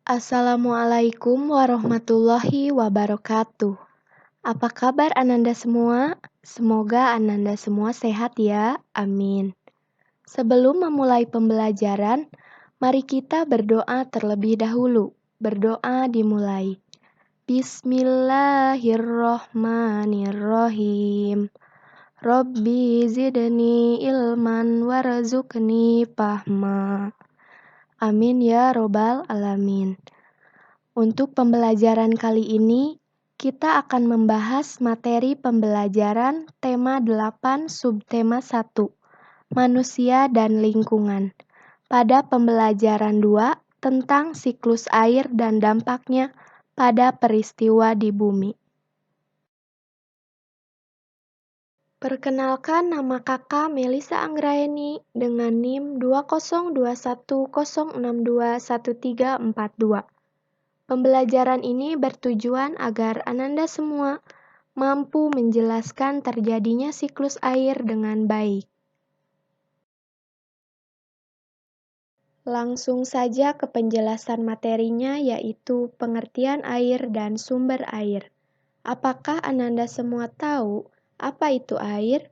Assalamualaikum warahmatullahi wabarakatuh. Apa kabar Ananda semua? Semoga Ananda semua sehat ya. Amin. Sebelum memulai pembelajaran, mari kita berdoa terlebih dahulu. Berdoa dimulai. Bismillahirrohmanirrohim. Robbi zidni ilman warzuqni fahma. Amin ya robbal alamin. Untuk pembelajaran kali ini, kita akan membahas materi pembelajaran tema 8 subtema 1, manusia dan lingkungan. Pada pembelajaran 2 tentang siklus air dan dampaknya pada peristiwa di bumi. Perkenalkan, nama kakak Melisa Anggraeni dengan NIM 202106211342. Pembelajaran ini bertujuan agar Ananda semua mampu menjelaskan terjadinya siklus air dengan baik. Langsung saja ke penjelasan materinya, yaitu pengertian air dan sumber air. Apakah Ananda semua tahu apa itu air?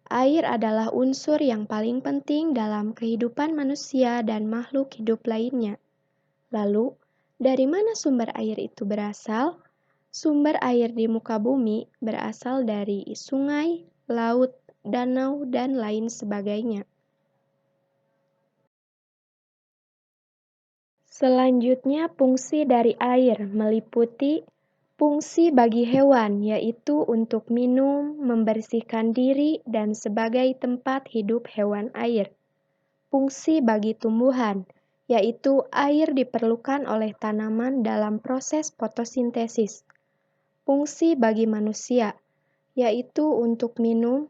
Air adalah unsur yang paling penting dalam kehidupan manusia dan makhluk hidup lainnya. Lalu, dari mana sumber air itu berasal? Sumber air di muka bumi berasal dari sungai, laut, danau, dan lain sebagainya. Selanjutnya, fungsi dari air meliputi fungsi bagi hewan, yaitu untuk minum, membersihkan diri, dan sebagai tempat hidup hewan air. Fungsi bagi tumbuhan, yaitu air diperlukan oleh tanaman dalam proses fotosintesis. Fungsi bagi manusia, yaitu untuk minum,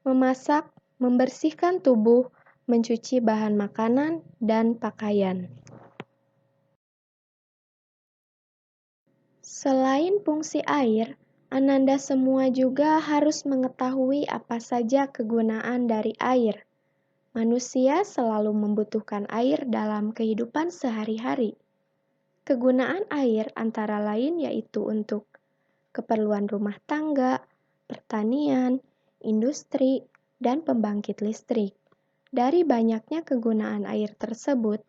memasak, membersihkan tubuh, mencuci bahan makanan, dan pakaian. Selain fungsi air, Ananda semua juga harus mengetahui apa saja kegunaan dari air. Manusia selalu membutuhkan air dalam kehidupan sehari-hari. Kegunaan air antara lain yaitu untuk keperluan rumah tangga, pertanian, industri, dan pembangkit listrik. Dari banyaknya kegunaan air tersebut,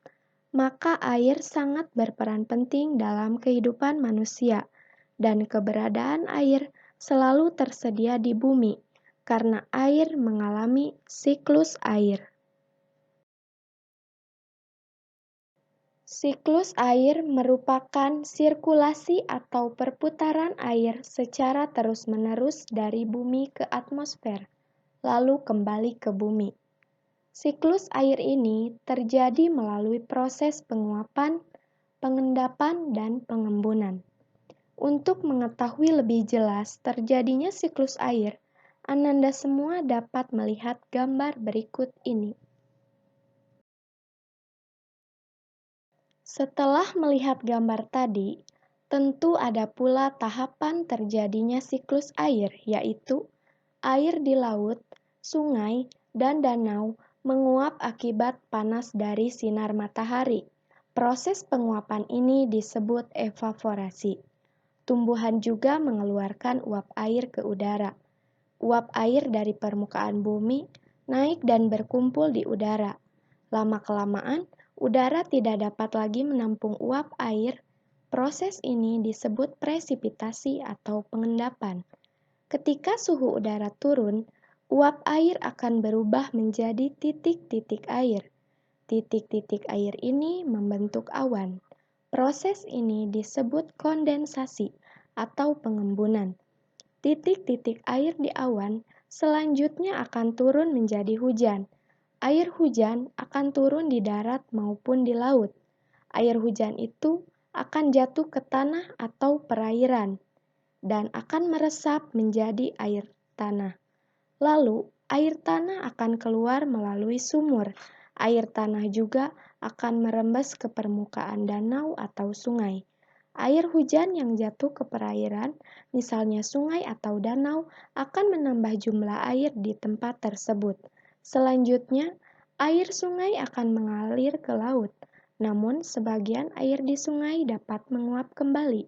maka air sangat berperan penting dalam kehidupan manusia, dan keberadaan air selalu tersedia di bumi, karena air mengalami siklus air. Siklus air merupakan sirkulasi atau perputaran air secara terus-menerus dari bumi ke atmosfer, lalu kembali ke bumi. Siklus air ini terjadi melalui proses penguapan, pengendapan, dan pengembunan. Untuk mengetahui lebih jelas terjadinya siklus air, Ananda semua dapat melihat gambar berikut ini. Setelah melihat gambar tadi, tentu ada pula tahapan terjadinya siklus air, yaitu air di laut, sungai, dan danau menguap akibat panas dari sinar matahari. Proses penguapan ini disebut evaporasi. Tumbuhan juga mengeluarkan uap air ke udara. Uap air dari permukaan bumi naik dan berkumpul di udara. Lama-kelamaan, udara tidak dapat lagi menampung uap air. Proses ini disebut presipitasi atau pengendapan. Ketika suhu udara turun, uap air akan berubah menjadi titik-titik air. Titik-titik air ini membentuk awan. Proses ini disebut kondensasi atau pengembunan. Titik-titik air di awan selanjutnya akan turun menjadi hujan. Air hujan akan turun di darat maupun di laut. Air hujan itu akan jatuh ke tanah atau perairan dan akan meresap menjadi air tanah. Lalu, air tanah akan keluar melalui sumur. Air tanah juga akan merembes ke permukaan danau atau sungai. Air hujan yang jatuh ke perairan, misalnya sungai atau danau, akan menambah jumlah air di tempat tersebut. Selanjutnya, air sungai akan mengalir ke laut. Namun, sebagian air di sungai dapat menguap kembali.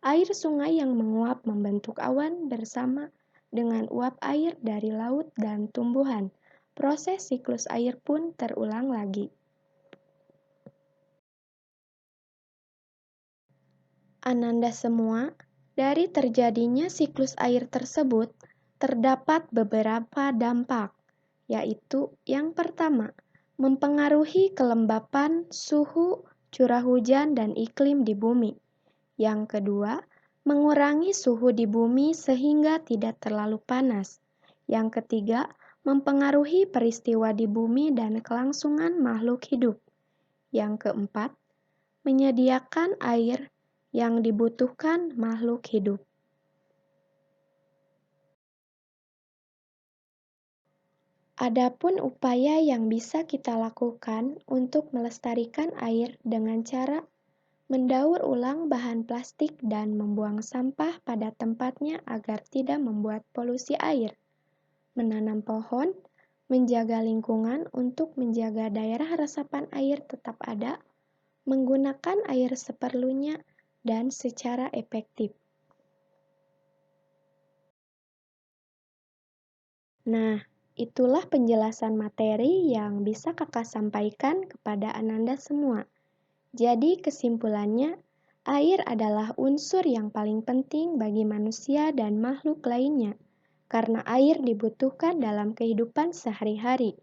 Air sungai yang menguap membentuk awan bersama dengan uap air dari laut dan tumbuhan. Proses siklus air pun terulang lagi. Ananda semua, dari terjadinya siklus air tersebut, terdapat beberapa dampak, yaitu yang pertama, mempengaruhi kelembapan, suhu, curah hujan, dan iklim di bumi. Yang kedua, mengurangi suhu di bumi sehingga tidak terlalu panas. Yang ketiga, mempengaruhi peristiwa di bumi dan kelangsungan makhluk hidup. Yang keempat, menyediakan air yang dibutuhkan makhluk hidup. Adapun upaya yang bisa kita lakukan untuk melestarikan air dengan cara mendaur ulang bahan plastik dan membuang sampah pada tempatnya agar tidak membuat polusi air, menanam pohon, menjaga lingkungan untuk menjaga daerah resapan air tetap ada, menggunakan air seperlunya dan secara efektif. Nah, itulah penjelasan materi yang bisa Kakak sampaikan kepada Ananda semua. Jadi kesimpulannya, air adalah unsur yang paling penting bagi manusia dan makhluk lainnya, karena air dibutuhkan dalam kehidupan sehari-hari.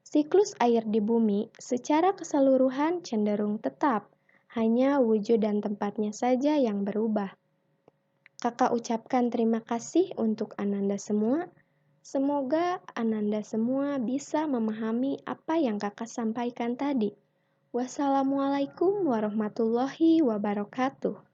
Siklus air di bumi secara keseluruhan cenderung tetap, hanya wujud dan tempatnya saja yang berubah. Kakak ucapkan terima kasih untuk Ananda semua. Semoga Ananda semua bisa memahami apa yang Kakak sampaikan tadi. Wassalamualaikum warahmatullahi wabarakatuh.